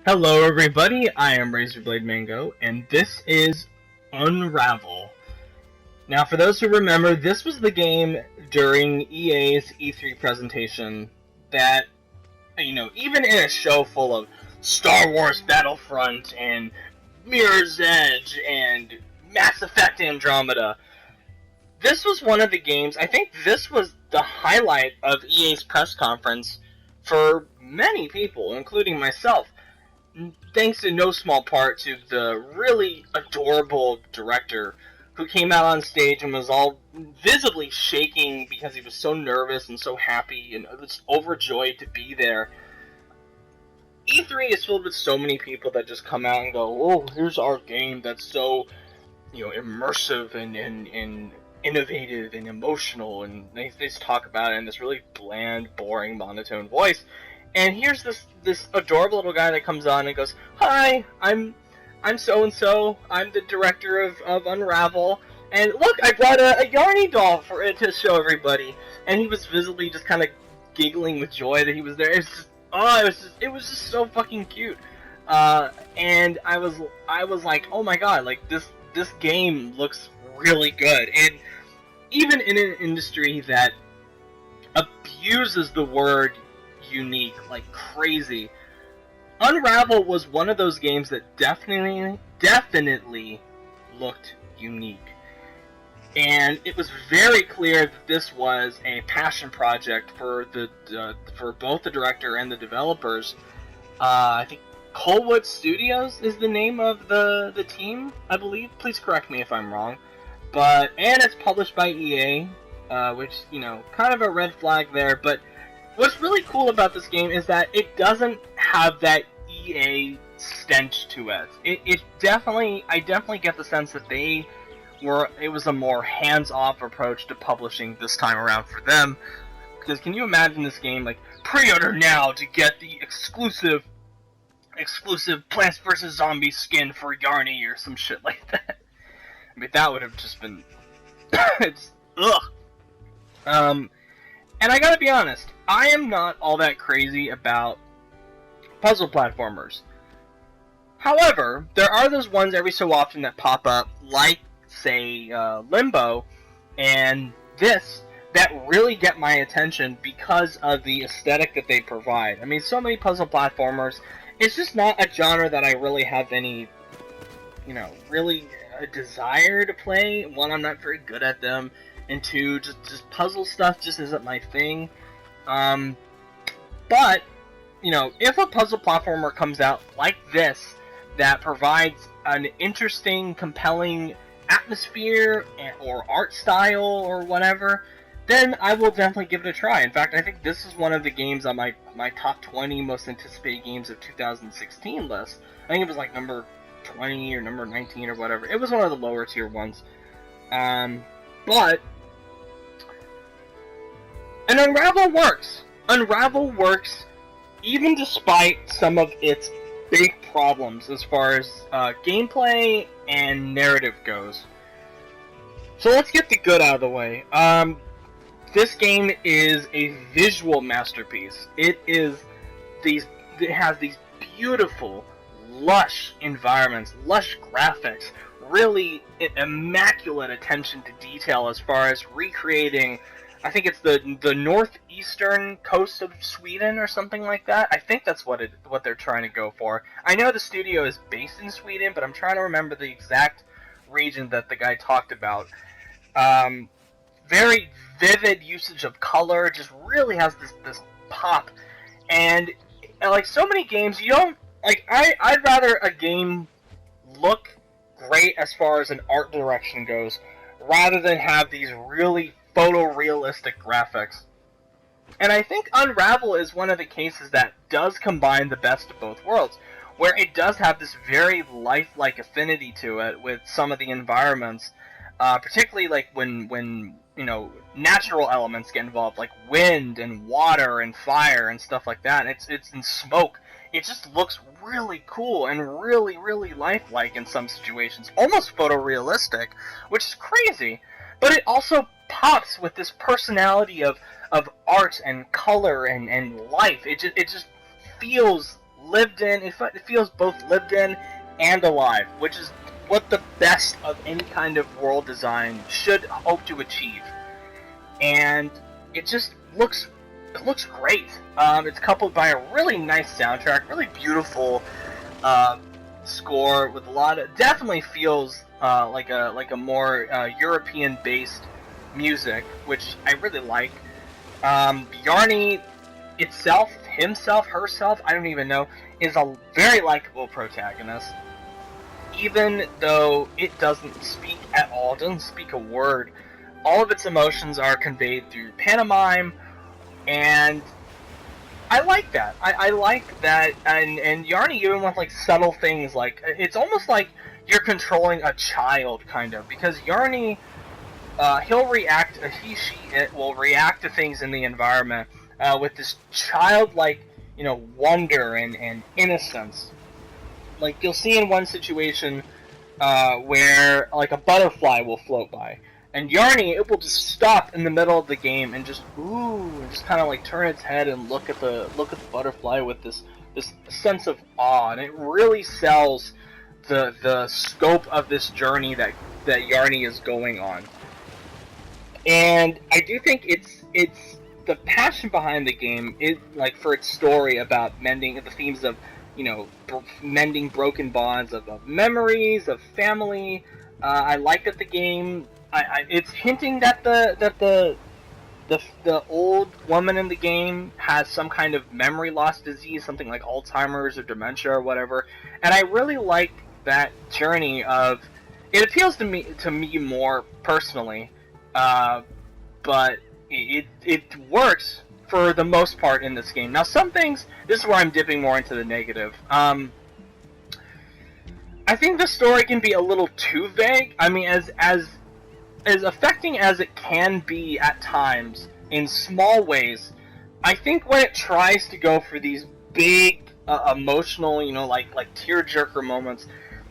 Hello everybody, I am Razorblade Mango, and this is Unravel. Now for those who remember, this was the game during EA's E3 presentation that, even in a show full of Star Wars Battlefront and Mirror's Edge and Mass Effect Andromeda, this was one of the games, I think this was the highlight of EA's press conference for many people, including myself. Thanks in no small part to the really adorable director who came out on stage and was all visibly shaking because he was so nervous and so happy and was overjoyed to be there. E3 is filled with so many people that just come out and go, "Oh, here's our game that's so, immersive and innovative and emotional," and they just talk about it in this really bland, boring, monotone voice. And here's this adorable little guy that comes on and goes, "Hi, I'm so and so. I'm the director of Unravel, and look, I brought a Yarny doll to show everybody." And he was visibly just kind of giggling with joy that he was there. It was just so fucking cute. And I was like, oh my god, like this game looks really good. And even in an industry that abuses the word unique like crazy, Unravel was one of those games that definitely looked unique. And it was very clear that this was a passion project for for both the director and the developers. I think Colwood Studios is the name of the team, I believe. Please correct me if I'm wrong. And it's published by EA, which, kind of a red flag there. But what's really cool about this game is that it doesn't have that EA stench to it. I definitely get the sense that it was a more hands-off approach to publishing this time around for them. Because can you imagine this game, like, pre-order now to get the exclusive Plants vs. Zombies skin for Yarny or some shit like that? I mean, that would have just been... it's... ugh. And I gotta be honest, I am not all that crazy about puzzle platformers. However, there are those ones every so often that pop up, like, say, Limbo, and this, that really get my attention because of the aesthetic that they provide. I mean, so many puzzle platformers, it's just not a genre that I really have any, really a desire to play. One, I'm not very good at them, and two, just puzzle stuff just isn't my thing. But, if a puzzle platformer comes out like this, that provides an interesting, compelling atmosphere or art style or whatever, then I will definitely give it a try. In fact, I think this is one of the games on my top 20 most anticipated games of 2016 list. I think it was like number 20 or number 19 or whatever. It was one of the lower tier ones. But and Unravel works. Unravel works even despite some of its big problems as far as gameplay and narrative goes. So let's get the good out of the way. This game is a visual masterpiece. It has these beautiful, lush environments, lush graphics, really immaculate attention to detail as far as recreating, I think it's the northeastern coast of Sweden or something like that. I think that's what they're trying to go for. I know the studio is based in Sweden, but I'm trying to remember the exact region that the guy talked about. Very vivid usage of color, just really has this pop. And like so many games, you don't like. I'd rather a game look great as far as an art direction goes, rather than have these really photorealistic graphics. And I think Unravel is one of the cases that does combine the best of both worlds, where it does have this very lifelike affinity to it with some of the environments, particularly like when natural elements get involved, like wind and water and fire and stuff like that. It's in smoke. It just looks really cool and really, really lifelike in some situations, almost photorealistic, which is crazy. But it also pops with this personality of art and color and life. It just feels lived in. It feels both lived in and alive, which is what the best of any kind of world design should hope to achieve. And it just looks great. It's coupled by a really nice soundtrack, really beautiful score with a lot of, definitely feels like a more European-based music, which I really like. Yarny itself, himself, herself, I don't even know, is a very likable protagonist. Even though it doesn't speak at all, doesn't speak a word, all of its emotions are conveyed through pantomime, and I like that. I like that, and Yarny, even with like subtle things, like it's almost like you're controlling a child, kind of, because Yarny, he'll react, it will react to things in the environment with this childlike, wonder and innocence. Like, you'll see in one situation where, like, a butterfly will float by, and Yarny, it will just stop in the middle of the game and just kind of like turn its head and look at the butterfly with this sense of awe, and it really sells the scope of this journey that Yarny is going on. And I do think it's the passion behind the game is, like, for its story about mending the themes of, mending broken bonds of memories, of family. I like that the game, it's hinting that the old woman in the game has some kind of memory loss disease, something like Alzheimer's or dementia or whatever. And I really like that journey of, it appeals to me more personally, but it works for the most part in this game. Now, some things, this is where I'm dipping more into the negative. I think the story can be a little too vague. I mean, as affecting as it can be at times in small ways, I think when it tries to go for these big emotional, like tearjerker moments,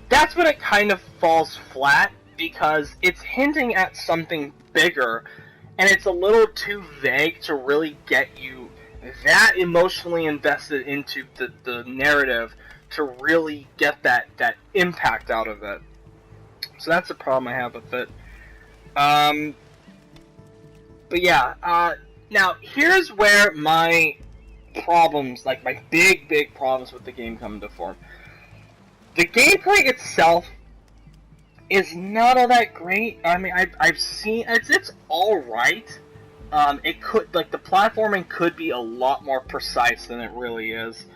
that's when it kind of falls flat, because it's hinting at something bigger, and it's a little too vague to really get you that emotionally invested into the narrative to really get that impact out of it. So that's the problem I have with it. But yeah, now here's where my problems, like my big problems with the game come to form. The gameplay itself is not all that great. I mean, I've seen, it's alright. It could, like, the platforming could be a lot more precise than it really is.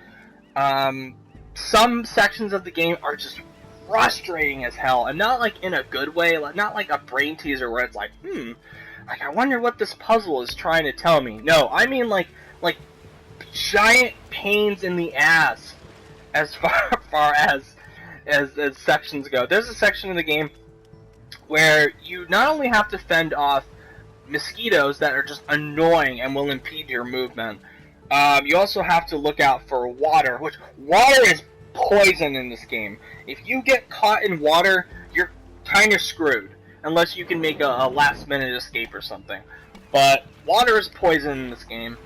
Some sections of the game are just frustrating as hell, and not like in a good way, not like a brain teaser where it's like, like, I wonder what this puzzle is trying to tell me. No, I mean like giant pains in the ass as far as sections go. There's a section in the game where you not only have to fend off mosquitoes that are just annoying and will impede your movement, you also have to look out for water, which water is poison in this game. If you get caught in water, you're kind of screwed, unless you can make a last-minute escape or something. But water is poison in this game.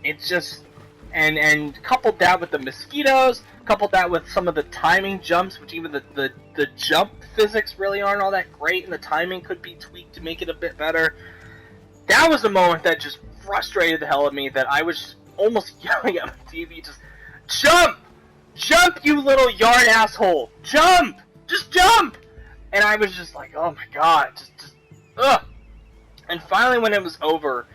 It's just, and coupled that with the mosquitoes, coupled that with some of the timing jumps, which even the jump physics really aren't all that great, and the timing could be tweaked to make it a bit better. That was a moment that just frustrated the hell out of me, that I was almost yelling at my TV, just, jump! Jump, you little yarn asshole! Jump! Just jump! And I was just like, oh my god, just, ugh! And finally, when it was over,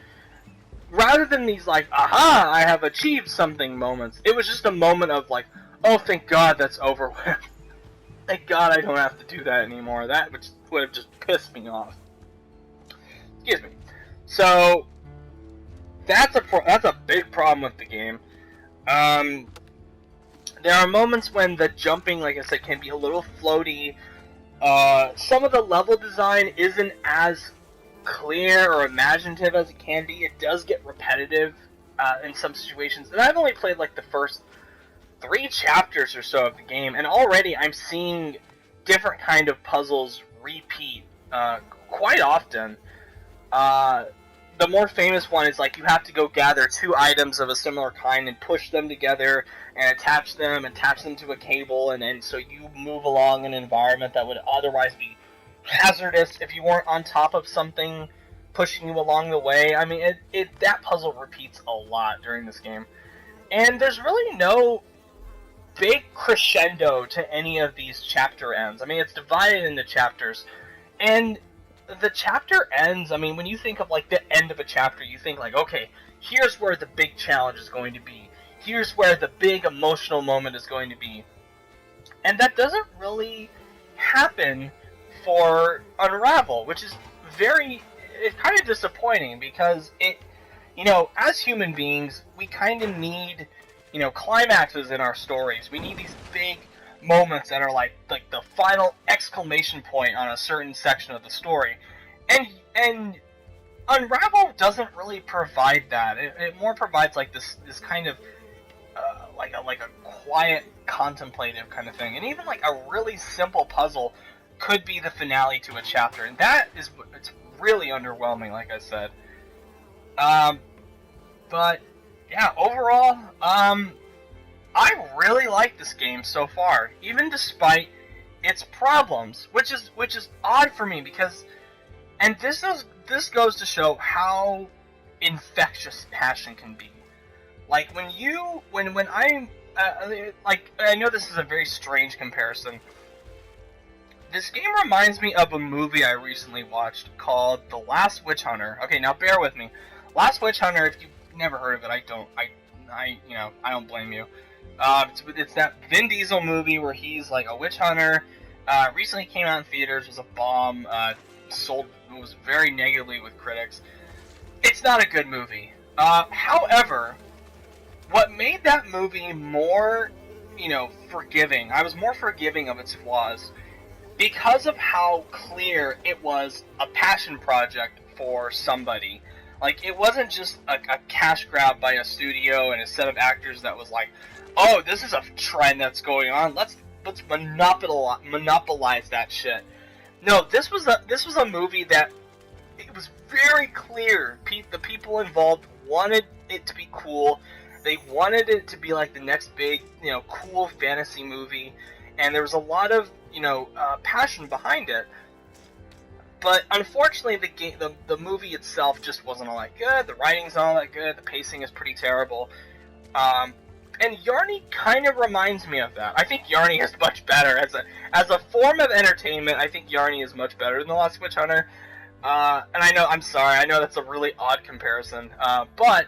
rather than these, like, aha, I have achieved something moments, it was just a moment of, like, oh, thank God that's over with. Thank God I don't have to do that anymore. That would have just pissed me off. Excuse me. So, that's a big problem with the game. There are moments when the jumping, like I said, can be a little floaty. Some of the level design isn't as clear or imaginative as it can be. It does get repetitive in some situations. And I've only played like the first 3 chapters or so of the game, and already I'm seeing different kind of puzzles repeat quite often. the more famous one is like you have to go gather 2 items of a similar kind and push them together and attach them to a cable, and so you move along an environment that would otherwise be hazardous if you weren't on top of something pushing you along the way. I mean, that puzzle repeats a lot during this game. And there's really no big crescendo to any of these chapter ends. I mean, it's divided into chapters. And the chapter ends, I mean, when you think of, like, the end of a chapter, you think, like, okay, here's where the big challenge is going to be. Here's where the big emotional moment is going to be. And that doesn't really happen for Unravel, which is it's kind of disappointing, because as human beings, we kind of need, climaxes in our stories. We need these big moments that are like the final exclamation point on a certain section of the story. And Unravel doesn't really provide that. It more provides like this kind of like a quiet, contemplative kind of thing. And even like a really simple puzzle could be the finale to a chapter, and it's really underwhelming, like I said. But yeah, overall, I really like this game so far, even despite its problems, which is odd for me, because, and this goes to show how infectious passion can be. Like when I'm like, I know this is a very strange comparison. This game reminds me of a movie I recently watched called The Last Witch Hunter. Okay, now bear with me. Last Witch Hunter, if you've never heard of it, I don't blame you. It's that Vin Diesel movie where he's like a witch hunter. Recently came out in theaters, was a bomb, was very negatively with critics. It's not a good movie. However, what made that movie more, forgiving, I was more forgiving of its flaws, because of how clear it was a passion project for somebody. Like, it wasn't just a cash grab by a studio and a set of actors that was like, oh, this is a trend that's going on, let's monopolize that shit. No, this was a movie that, it was very clear, the people involved wanted it to be cool, they wanted it to be like the next big, cool fantasy movie, and there was a lot of, passion behind it. But unfortunately, the movie itself just wasn't all that good. The writing's not all that good. The pacing is pretty terrible. And Yarny kind of reminds me of that. I think Yarny is much better as a form of entertainment. I think Yarny is much better than The Last Witch Hunter. And I know that's a really odd comparison. But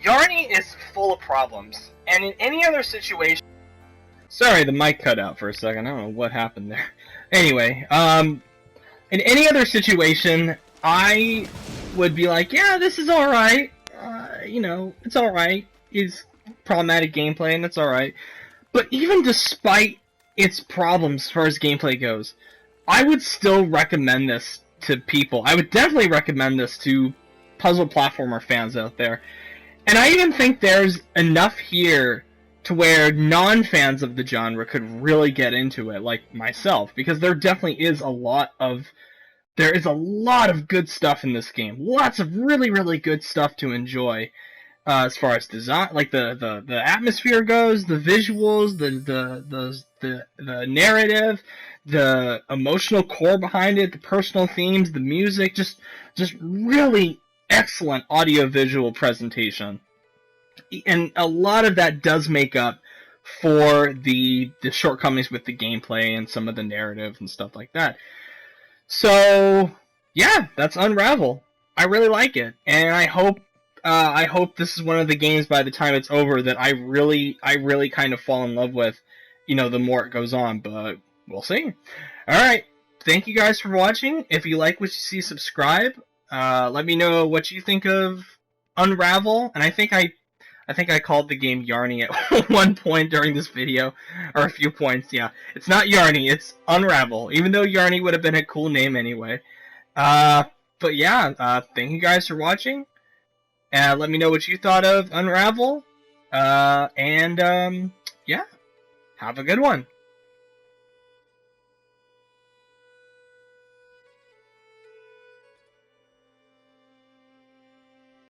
Yarny is full of problems, and in any other situation. Sorry, the mic cut out for a second. I don't know what happened there. Anyway, in any other situation, I would be like, yeah, this is alright. It's alright. It's problematic gameplay, and that's alright. But even despite its problems as far as gameplay goes, I would still recommend this to people. I would definitely recommend this to puzzle platformer fans out there. And I even think there's enough here to where non-fans of the genre could really get into it, like myself, because there definitely is a lot of good stuff in this game. Lots of really, really good stuff to enjoy, as far as design, like the atmosphere goes, the visuals, the narrative, the emotional core behind it, the personal themes, the music, just really excellent audio-visual presentation. And a lot of that does make up for the shortcomings with the gameplay and some of the narrative and stuff like that. So, yeah, that's Unravel. I really like it, and I hope this is one of the games by the time it's over that I really kind of fall in love with, the more it goes on, but we'll see. Alright, thank you guys for watching. If you like what you see, subscribe. Let me know what you think of Unravel, and I think I called the game Yarny at one point during this video, or a few points, yeah. It's not Yarny, it's Unravel, even though Yarny would have been a cool name anyway. But yeah, thank you guys for watching, and let me know what you thought of Unravel, yeah, have a good one.